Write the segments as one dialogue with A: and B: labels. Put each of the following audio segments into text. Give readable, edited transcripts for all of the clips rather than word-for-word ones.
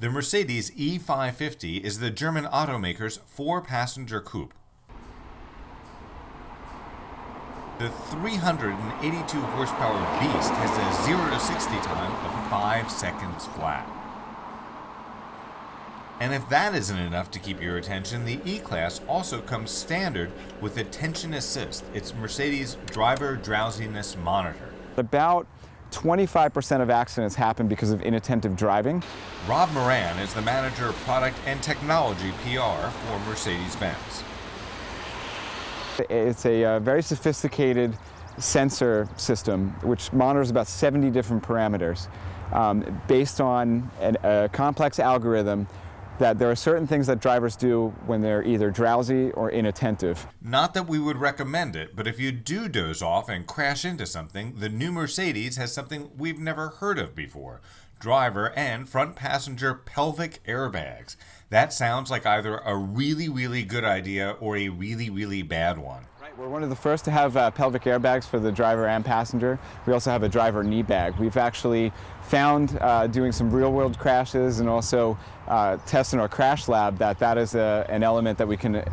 A: The Mercedes E550 is the German automaker's four-passenger coupe. The 382 horsepower beast has a 0 to 60 time of 5 seconds flat. And if that isn't enough to keep your attention, the E-Class also comes standard with Attention Assist, its Mercedes driver drowsiness monitor.
B: About 25% of accidents happen because of inattentive driving.
A: Rob Moran is the manager of product and technology PR for Mercedes-Benz.
B: It's a very sophisticated sensor system which monitors about 70 different parameters based on a complex algorithm that there are certain things that drivers do when they're either drowsy or inattentive.
A: Not that we would recommend it, but if you do doze off and crash into something, the new Mercedes has something we've never heard of before: driver and front passenger pelvic airbags. That sounds like either a really, really good idea or a really, really bad one.
B: Right, we're one of the first to have pelvic airbags for the driver and passenger. We also have a driver knee bag. We've actually found doing some real-world crashes and also tests in our crash lab that is an element that we can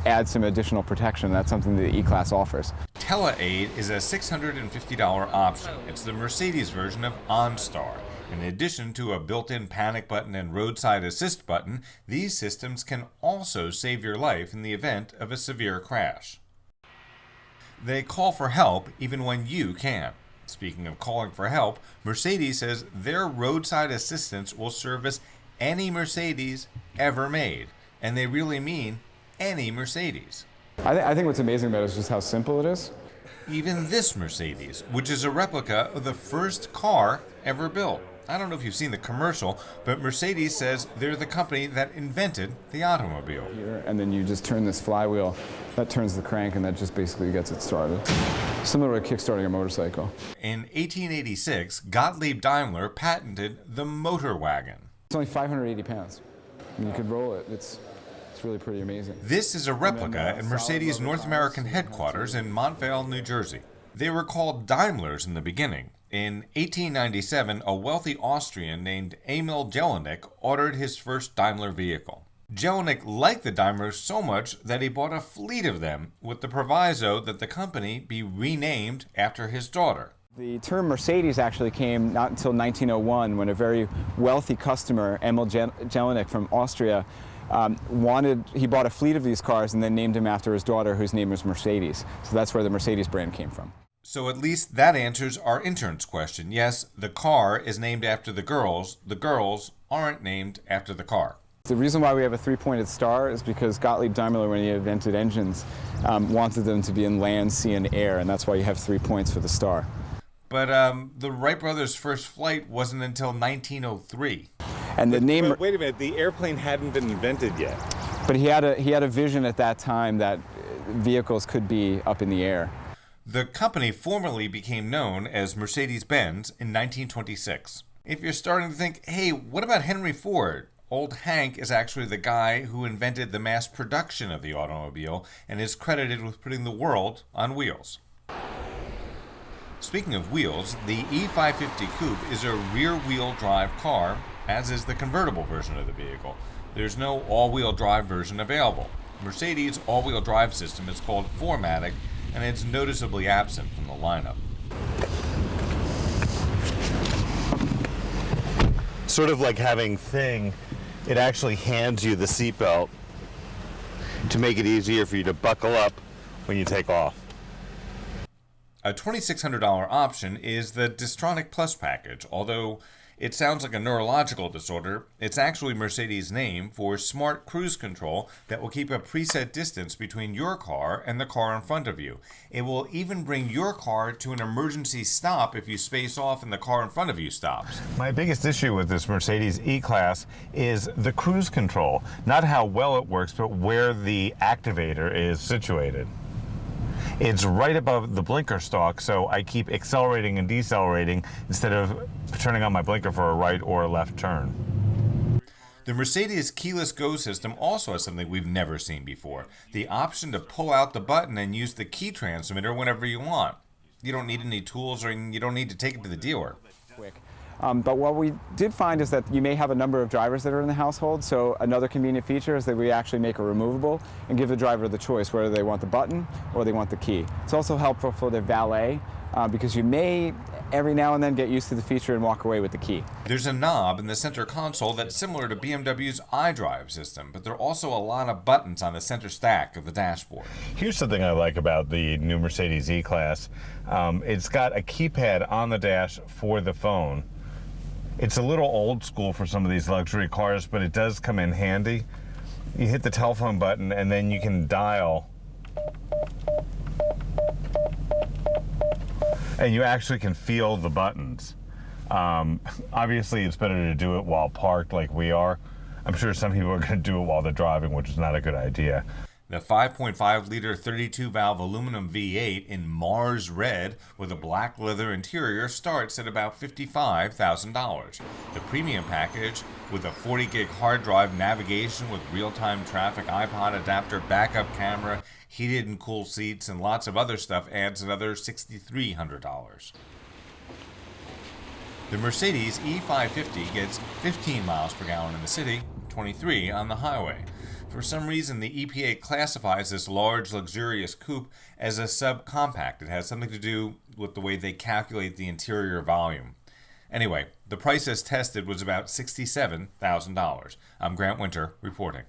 B: add some additional protection. That's something the E-Class offers.
A: TeleAid is a $650 option. It's the Mercedes version of OnStar. In addition to a built-in panic button and roadside assist button, these systems can also save your life in the event of a severe crash. They call for help even when you can't. Speaking of calling for help, Mercedes says their roadside assistance will service any Mercedes ever made. And they really mean any Mercedes.
B: I think what's amazing about it is just how simple it is.
A: Even this Mercedes, which is a replica of the first car ever built. I don't know if you've seen the commercial, but Mercedes says they're the company that invented the automobile.
B: Here, and then you just turn this flywheel, that turns the crank, and that just basically gets it started. Similar to kickstarting a motorcycle.
A: In 1886, Gottlieb Daimler patented the motor wagon.
B: It's only 580 pounds. I mean, you could roll it. It's really pretty amazing.
A: This is a replica at Mercedes' North American headquarters in Montvale, New Jersey. They were called Daimlers in the beginning. In 1897, a wealthy Austrian named Emil Jelinek ordered his first Daimler vehicle. Jelinek liked the Daimlers so much that he bought a fleet of them with the proviso that the company be renamed after his daughter.
B: The term Mercedes actually came not until 1901 when a very wealthy customer, Emil Jelinek from Austria, he bought a fleet of these cars and then named him after his daughter, whose name was Mercedes. So that's where the Mercedes brand came from.
A: So at least that answers our intern's question. Yes, the car is named after the girls. The girls aren't named after the car.
B: The reason why we have a three-pointed star is because Gottlieb Daimler, when he invented engines, wanted them to be in land, sea, and air, and that's why you have 3 points for the star.
A: But the Wright brothers' first flight wasn't until 1903.
B: And the name.
C: But wait a minute, the airplane hadn't been invented yet.
B: But he had a vision at that time that vehicles could be up in the air.
A: The company formally became known as Mercedes-Benz in 1926. If you're starting to think, hey, what about Henry Ford? Old Hank is actually the guy who invented the mass production of the automobile and is credited with putting the world on wheels. Speaking of wheels, the E550 Coupe is a rear-wheel drive car, as is the convertible version of the vehicle. There's no all-wheel drive version available. Mercedes' all-wheel drive system is called 4MATIC, and it's noticeably absent from the lineup.
C: Sort of like having Thing, it actually hands you the seatbelt to make it easier for you to buckle up when you take off.
A: A $2,600 option is the Distronic Plus package. Although it sounds like a neurological disorder, it's actually Mercedes' name for smart cruise control that will keep a preset distance between your car and the car in front of you. It will even bring your car to an emergency stop if you space off and the car in front of you stops.
C: My biggest issue with this Mercedes E-Class is the cruise control. Not how well it works, but where the activator is situated. It's right above the blinker stalk, so I keep accelerating and decelerating instead of turning on my blinker for a right or a left turn.
A: The Mercedes Keyless Go system also has something we've never seen before: the option to pull out the button and use the key transmitter whenever you want. You don't need any tools, or you don't need to take it to the dealer.
B: Quick. But what we did find is that you may have a number of drivers that are in the household, so another convenient feature is that we actually make it removable and give the driver the choice whether they want the button or they want the key. It's also helpful for the valet because you may every now and then get used to the feature and walk away with the key.
A: There's a knob in the center console that's similar to BMW's iDrive system, but there are also a lot of buttons on the center stack of the dashboard.
C: Here's something I like about the new Mercedes E-Class. It's got a keypad on the dash for the phone. It's a little old school for some of these luxury cars, but it does come in handy. You hit the telephone button and then you can dial. And you actually can feel the buttons. Obviously, it's better to do it while parked like we are. I'm sure some people are going to do it while they're driving, which is not a good idea.
A: The 5.5-liter 32-valve aluminum V8 in Mars Red with a black leather interior starts at about $55,000. The premium package with a 40-gig hard drive, navigation with real-time traffic, iPod adapter, backup camera, heated and cool seats, and lots of other stuff adds another $6,300. The Mercedes E550 gets 15 miles per gallon in the city, 23 on the highway. For some reason, the EPA classifies this large, luxurious coupe as a subcompact. It has something to do with the way they calculate the interior volume. Anyway, the price as tested was about $67,000. I'm Grant Winter reporting.